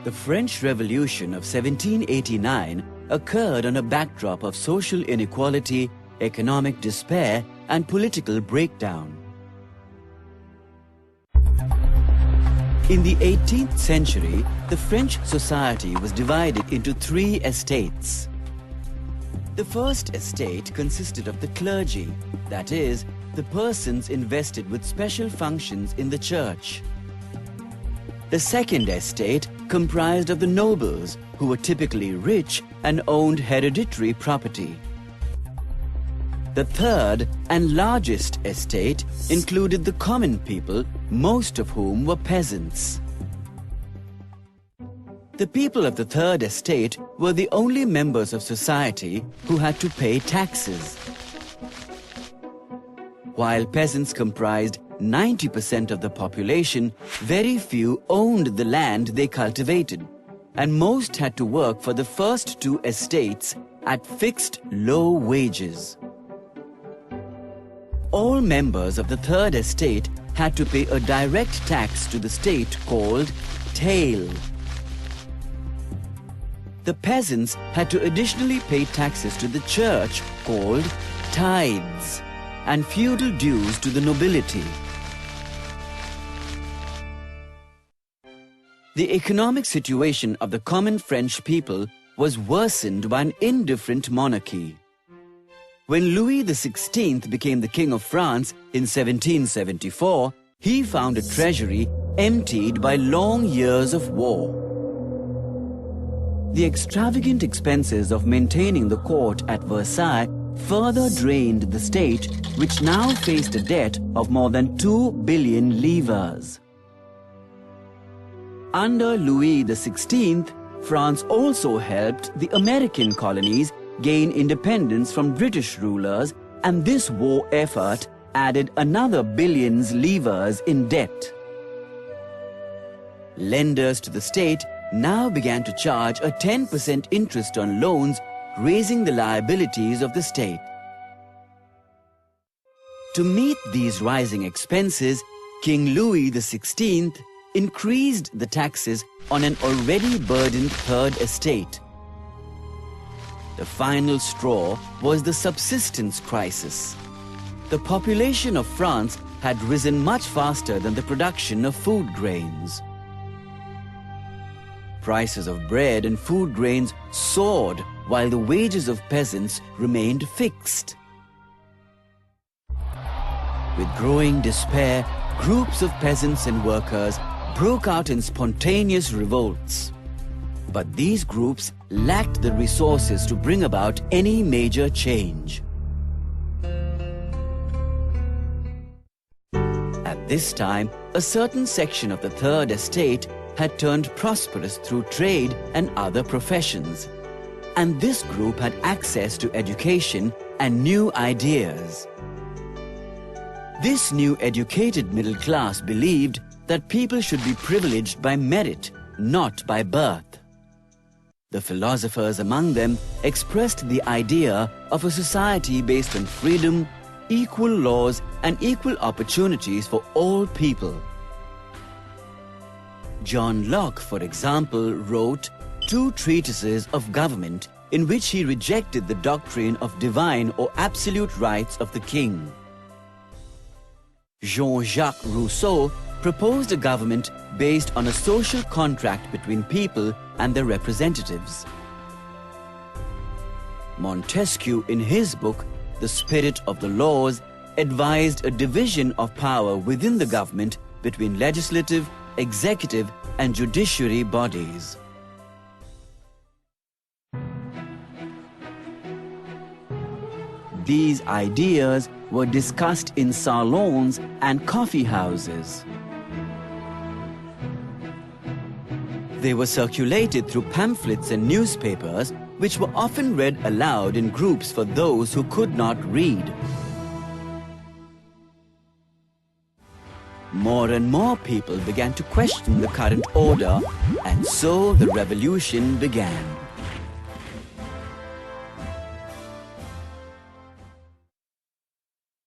The French Revolution of 1789 occurred on a backdrop of social inequality, economic despair, and political breakdown. In the 18th century, the French society was divided into three estates. The first estate consisted of the clergy, that is, the persons invested with special functions in the church. The second estate comprised of the nobles, who were typically rich and owned hereditary property. The third and largest estate included the common people, most of whom were peasants. The people of the third estate were the only members of society who had to pay taxes. While peasants comprised 90% of the population, very few owned the land they cultivated, and most had to work for the first two estates at fixed low wages. All members of the third estate had to pay a direct tax to the state called taille. The peasants had to additionally pay taxes to the church called tithes and feudal dues to the nobility. The economic situation of the common French people was worsened by an indifferent monarchy. When Louis XVI became the King of France in 1774, he found a treasury emptied by long years of war. The extravagant expenses of maintaining the court at Versailles further drained the state, which now faced a debt of more than 2 billion livres. Under Louis XVI, France also helped the American colonies gain independence from British rulers, and this war effort added another billions livres in debt. Lenders to the state now began to charge a 10% interest on loans, raising the liabilities of the state. To meet these rising expenses, King Louis XVI increased the taxes on an already burdened third estate. The final straw was the subsistence crisis. The population of France had risen much faster than the production of food grains. Prices of bread and food grains soared while the wages of peasants remained fixed. With growing despair, groups of peasants and workers broke out in spontaneous revolts. But these groups lacked the resources to bring about any major change. At this time, a certain section of the third estate had turned prosperous through trade and other professions, and this group had access to education and new ideas. This new educated middle class believed that people should be privileged by merit, not by birth. The philosophers among them expressed the idea of a society based on freedom, equal laws, and equal opportunities for all people. John Locke, for example, wrote 2 treatises of government in which he rejected the doctrine of divine or absolute rights of the king. Jean-Jacques Rousseau proposed a government based on a social contract between people and their representatives. Montesquieu, in his book, The Spirit of the Laws, advised a division of power within the government between legislative, executive, and judiciary bodies. These ideas were discussed in salons and coffee houses. They were circulated through pamphlets and newspapers, which were often read aloud in groups for those who could not read. More and more people began to question the current order, and so the revolution began.